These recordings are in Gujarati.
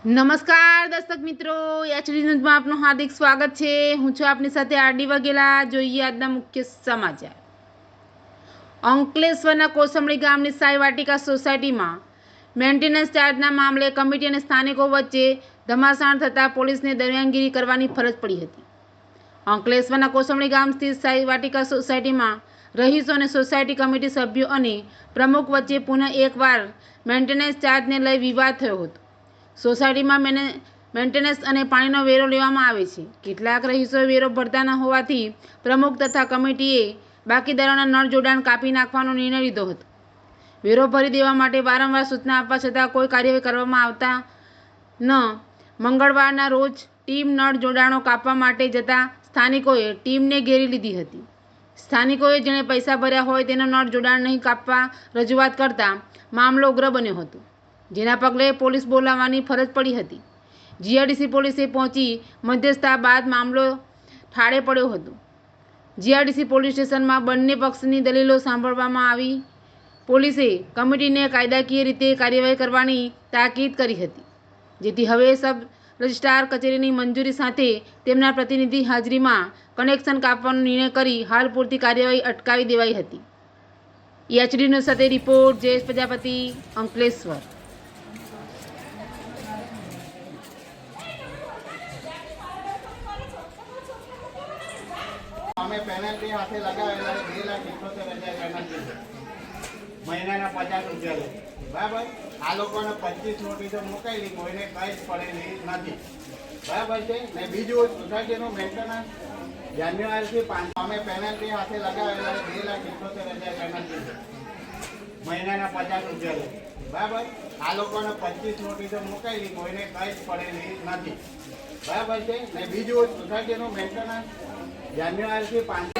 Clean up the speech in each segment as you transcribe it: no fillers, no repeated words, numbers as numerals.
નમસ્કાર દર્શક મિત્રો, એચડી ન્યૂઝમાં આપનું હાર્દિક સ્વાગત છે। હું છું આપની સાથે આરડી વાઘેલા। જોઈએ આજના મુખ્ય સમાચાર। અંકલેશ્વરના કોસંબડી ગામની સાઈ વાટિકા સોસાયટીમાં મેન્ટેનન્સ ચાર્જના મામલે કમિટી અને સ્થાનિકો વચ્ચે ધમાસાણ થતાં પોલીસને દરમિયાનગીરી કરવાની ફરજ પડી હતી। અંકલેશ્વરના કોસંબડી ગામ સ્થિત સાઈ વાટિકા સોસાયટીમાં રહીશો અને સોસાયટી કમિટી સભ્યો અને પ્રમુખ વચ્ચે પુનઃ એકવાર મેન્ટેનન્સ ચાર્જને લઈ વિવાદ થયો હતો। સોસાયટીમાં મેન્ટેનન્સ અને પાણીનો વેરો લેવામાં આવે છે। કેટલાક રહીશોએ વેરો ભરતા ન હોવાથી પ્રમુખ તથા કમિટીએ બાકીદારોના નળ જોડાણ કાપી નાખવાનો નિર્ણય લીધો હતો। વેરો ભરી દેવા માટે વારંવાર સૂચના આપવા છતાં કોઈ કાર્યવાહી કરવામાં આવતા ન મંગળવારના રોજ ટીમ નળ જોડાણો કાપવા માટે જતા સ્થાનિકોએ ટીમને ઘેરી લીધી હતી। સ્થાનિકોએ જેણે પૈસા ભર્યા હોય તેનો નળ જોડાણ નહીં કાપવા રજૂઆત કરતા મામલો ઉગ્ર બન્યો હતો, જેના પગલે પોલીસ બોલાવવાની ફરજ પડી હતી। જીઆરડીસી પોલીસે પહોંચી મધ્યસ્થતા બાદ મામલો ઠાળે પડ્યો હતો। જીઆરડીસી પોલીસ સ્ટેશનમાં બંને પક્ષની દલીલો સાંભળવામાં આવી। પોલીસે કમિટીને કાયદાકીય રીતે કાર્યવાહી કરવાની તાકીદ કરી હતી, જેથી હવે સબ રજિસ્ટ્રાર કચેરીની મંજૂરી સાથે તેમના પ્રતિનિધિ હાજરીમાં કનેક્શન કાપવાનો નિર્ણય કરી હાલ પૂરતી કાર્યવાહી અટકાવી દેવાઈ હતી। એચડી ન્યૂઝ સાથે રિપોર્ટ જયેશ પ્રજાપતિ, અંકલેશ્વર। અમે પેનલ્ટી હાથે લગાવેલા 2,78,000 પેનલ્ટી મહિનાના 50 રૂપિયા લે, બરાબર। આ લોકોને 25 નોટિસો મુકાયેલી, કોઈને કંઈ જ પડેલી નથી, બરાબર છે ને। બીજું સોસાયટીનું મેન્ટેનન્સ જાન્યુઆરીથી 5 અમે પેનલ્ટી હાથે લગાવેલા 2,78,000 પેનલ્ટી મહિનાના 50 રૂપિયા લે, બરાબર। આ લોકોને 25 નોટિસો મુકાયેલી, કોઈને કંઈ જ પડેલી નથી, બરાબર છે ને। બીજું સોસાયટીનું મેન્ટેનન્સ જાન્યુઆરીથી 5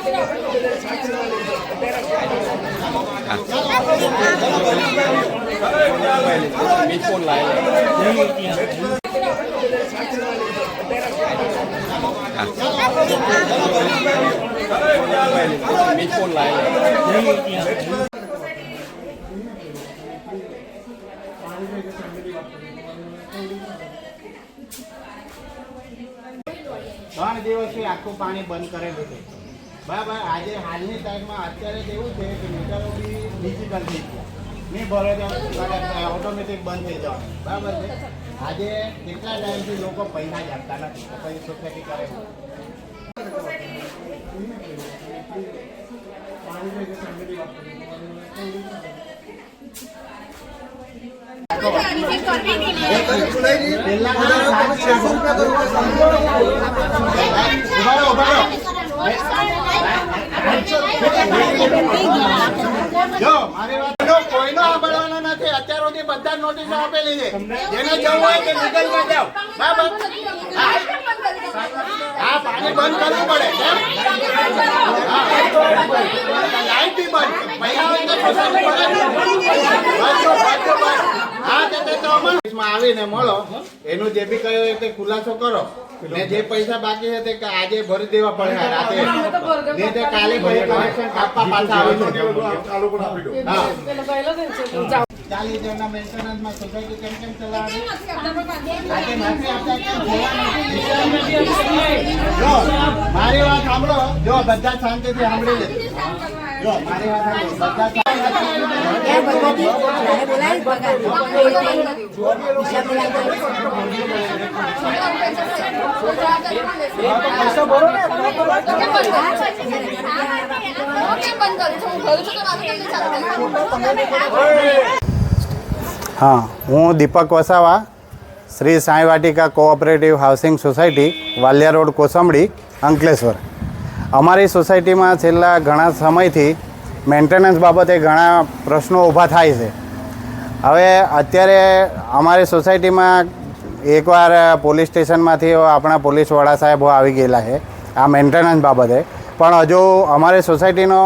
3 દિવસથી આખું પાણી બંધ કરેલું છે, બરાબર। આજે હાલની ટાઈમમાં અત્યારે તો એવું છે કે મીટરો બી ડિજિટલ થઈ ગયા, નહીં ભરો તો ઓટોમેટિક બંધ થઈ જવાનું, બરાબર છે। આજે કેટલા ટાઈમથી લોકો પૈસા જ આપતા નથી, પછી સોસાયટી કરે જો મારી વાત કોઈનો સાંભળવાનો નથી। અત્યાર સુધી બધા નોટિસો આપેલી છે, જેને જવું હોય તે લીગલમાં જાઓ, બરાબર। હા, પાણી બંધ કરવું પડે, લાઈટ બી બંધ, પૈસા હોય તો હા તો આવીને મળો, એનું જે બી કહ્યું તે ખુલાસો કરો ને જે પૈસા બાકી છે તે આજે ભરી દેવા પડે રાતે, ને તે કાલે પછી કલેક્શન આપવા પાછા આવે છે। 40 જણના મેન્ટેનન્સમાં સોસાયટી કેમ ચલાવવાની? આજે નથી આપતા કેમ જો મારી વાત સાંભળો, જો બધા શાંતિથી સાંભળી લે, જો મારી વાત સાંભળો, બધા हाँ, हूँ Deepak Vasava, Shri Sai Vatika cooperative housing society, Valia road, Kosambadi, Ankleshwar. अमारी सोसायटी में छेल्ला घणा समयथी मेन्टेनन्स बाबते घणा प्रश्नों ऊभा थाय छे। हवे अत्यारे अमारी सोसायटी में एकवार पोलीस स्टेशन में अपना पोलीसवाड़ा साहेब आवी गेला है आ मेन्टेनन्स बाबते, पण हजू अमारी सोसायटीनो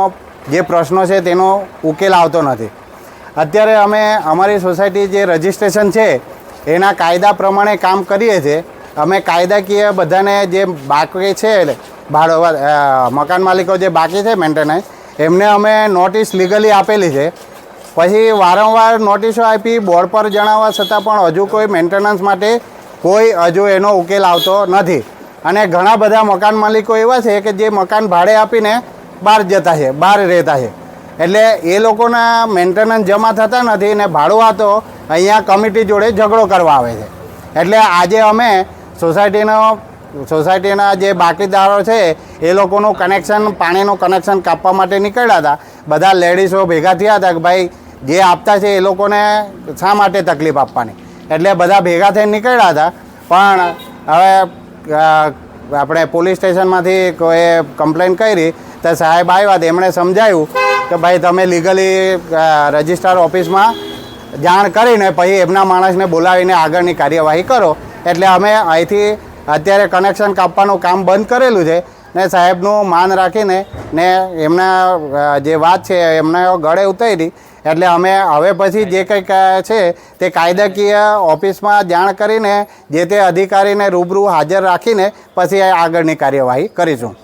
जे प्रश्नो छे तेनो उकेल आवतो नथी। अत्यारे अमे अमारी सोसायटी जे रजिस्ट्रेशन है एना कायदा प्रमाणे काम करीए छे। अमे कायदाकीय बधाने जे बाकी है भाड़ो मकान मालिको जे बाकी है मेन्टेनन्स एमने अमे नोटिस लीगली आपेली है। पछी वारंवार नोटिसो आपी, बोर्ड पर जणाववा छतां पण हजू कोई मेन्टेनन्स माटे કોઈ હજુ એનો ઉકેલ આવતો નથી. અને ઘણા બધા મકાન માલિકો એવા છે કે જે મકાન ભાડે આપીને બહાર જતા છે, બહાર રહેતા છે. એટલે એ લોકોના મેન્ટેનન્સ જમા થતા નથી ને ભાડુઆતો અહીંયા કમિટી જોડે ઝઘડો કરવા આવે છે. એટલે આજે અમે સોસાયટીના જે બાકીદારો છે એ લોકોનું કનેક્શન, પાણીનું કનેક્શન કાપવા માટે નીકળ્યા હતા. બધા લેડીઝો ભેગા થયા હતા કે ભાઈ જે આપતા છે એ લોકોને શા માટે તકલીફ આપવાની. એટલે બધા ભેગા થઈને નીકળ્યા હતા. પણ હવે આપણે પોલીસ સ્ટેશનમાંથી કોઈ કમ્પ્લેન કરી તો સાહેબ આવ્યા તો એમણે સમજાવ્યું કે ભાઈ તમે લીગલી રજિસ્ટ્રાર ઓફિસમાં જાણ કરીને પછી એમના માણસને બોલાવીને આગળની કાર્યવાહી કરો. એટલે અમે અહીંથી અત્યારે કનેક્શન કાપવાનું કામ બંધ કરેલું છે ને સાહેબનું માન રાખીને ને એમના જે વાત છે એમને ગળે ઉતારી. એટલે અમે હવે પછી જે કંઈક છે તે કાયદાકીય ઓફિસમાં જાણ કરીને જે તે અધિકારીને રૂબરૂ હાજર રાખીને પછી આગળની કાર્યવાહી કરીશું.